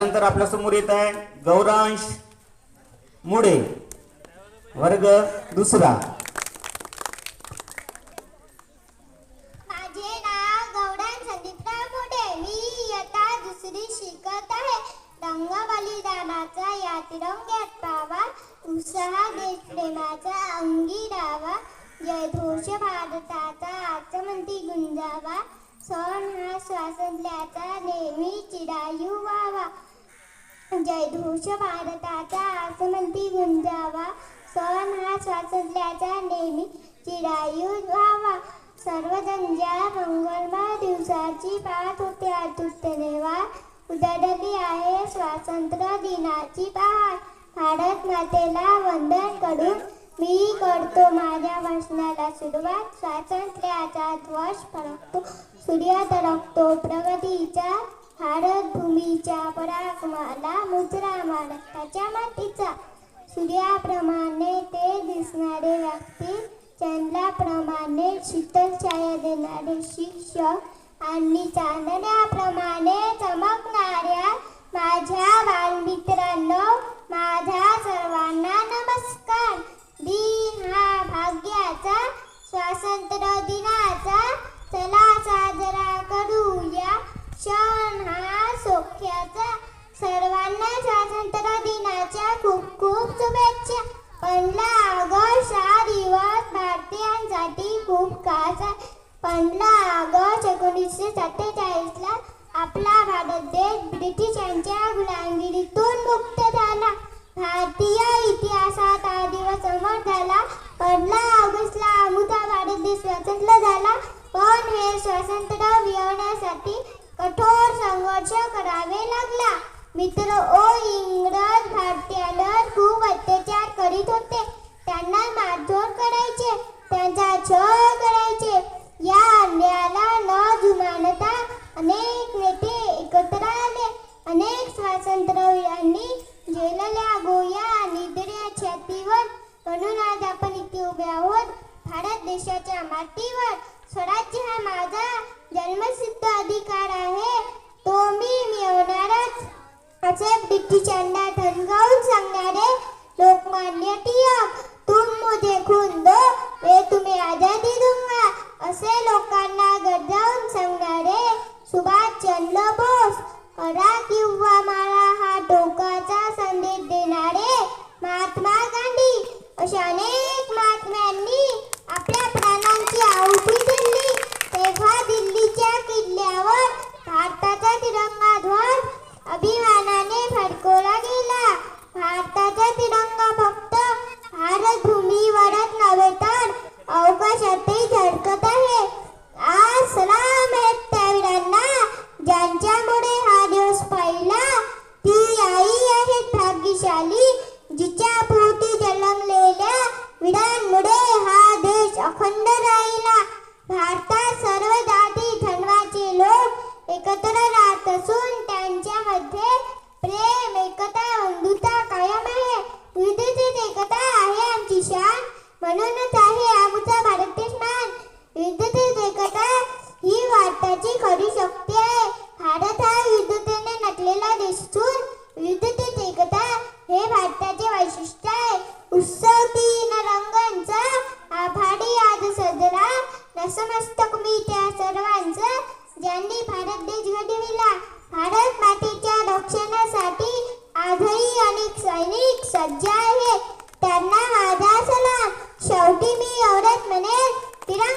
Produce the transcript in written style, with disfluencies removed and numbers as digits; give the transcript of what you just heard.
नंतर आपल्या समोर येत आहे गौरांश मुडे, वर्ग दुसरा. माझे नाव गौरांश संदीपराव मुडे. मी इयत्ता दुसरी शिकत आहे. रंग बलिदानाचा या तिरंग्यात पावा, उत्साह देशप्रेमाचा अंगी राहावा. जयघोष भारताचा आचमंती गुंजावा. सण हा स्वातंत्र्याचा नेहमी चिरायू व्हावा. जयघोष भारताचा आचमंती गुंजावा. सण हा स्वातंत्र्याचा नेहमी चिरायू व्हावा. सर्वजण ज्या मंगलमय दिवसाची पाहत होते आतुरतेने वाट, उजाडली आहे स्वातंत्र्य दिनाची पहाट. भारत मातेला वंदन करून मी करतो माझ्या भाषणाला सुरुवात. स्वातंत्र्याचा ध्वज फडकतो, सूर्य तरंगतो प्रगतीचा. भारत भूमीच्या पराक्रमाला मुजरा महाराष्ट्राच्या मातीचा. सूर्याप्रमाणे ते दिसणारे व्यक्ती, चंद्राप्रमाणे शीतल छाया देणारे शिक्षक आणि चांदण्याप्रमाणे चमकणाऱ्या माझ्या बालमित्रांनो, माझा सर्वांना नमस्कार. दिन हा भाग्याचा, स्वातंत्र्य दिनाचा, चला साजरा करूया. क्षण हा सौख्याचा, सर्वांना स्वातंत्र्य दिनाच्या खूप खूप शुभेच्छा. 15 ऑगस्ट हा दिवस भारतीयांसाठी खूप खास आहे. 15 ऑगस्ट 1947 ला आपला भारत देश ब्रिटिशांच्या गुलामगिरीतून मुक्त झाला. भारतीय इतिहासात हा दिवस अमर झाला. 15 ऑगस्टला अमुता भारत देश स्वतंत्र झाला. पण हे स्वातंत्र्य मिळवण्यासाठी कठोर संघर्ष करावे लागला. मित्र ओ, इंग्रज भारतीयांवर खूप अत्याचार करीत होते. त्यांना मारझोड करायचे, त्यांचा छळ करायचे. या अन्यायाला न जुमानता अनेक नेते एकत्र आले. अनेक स्वातंत्र्यवीरांनी झेलल्या गोळ्या निधड्या छातीवर. म्हणून आज आपण इथे उभे आहोत भारत देशाच्या मातीवर. स्वराज्य हा माझा जन्मसिद्ध अधिकार आहे, तो मी मिळवणारच, असे ब्रिटिशांना धमकावून सांगणारे लोकमान्य टिळक. तुम मुझे खून दो, मैं तुम्हें आजादी दूंगा, असे लोकांना गरजावून सांगणारे सुभाषचंद्र बोस. करा किंवा मारा हा टोकाचा संदेश देणारे महात्मा गांधी. अशा अनेक महात्म्यांनी आपल्या प्राणांची आहुती दिली. तेव्हा दिल्लीच्या किल्ल्यावर भारताचा तिरंगा ध्वज अभिमानाने फडकवला गेला. भारताचा तिरंगा फक्त भारत भूमीवरच नव्हे तर अवकाशातही झळकत आहे. आज सलाम आहेत त्या वीरांना ज्यांच्यामुळे हा दिवस पाहिला. ती आई आहेत भाग्यशाली, जिच्या भोवती जन्मलेल्या वीरांमुळे हा देश अखंड राहिला. भारतात सर्व जाती धर्माचे लोक एकत्र राहत असून त्यांच्यामध्ये प्रेम, एकता, बंधुता कायम आहे. विविधतेत एकता आहे आमची शान, म्हणूनच आहे आमचा भारत देश मान. विविधतेत एकता ही भारताची खरी शक्ती आहे. भारत हा विविधतेने नटलेला देश असून विविधतेत एकता हे भारताचे वैशिष्ट्य आहे. उत्सव 3 रंगांचा आभाडी आज सजरा. नतमस्तक मी त्या सर्वांचं ज्यांनी भारत देश घडविला. भारत मातेच्या रक्षणासाठी आजही अनेक सैनिक सज्ज आहेत, त्यांना माझा सलाम. शेवटी मी एवढंच म्हणेन, तिरंगा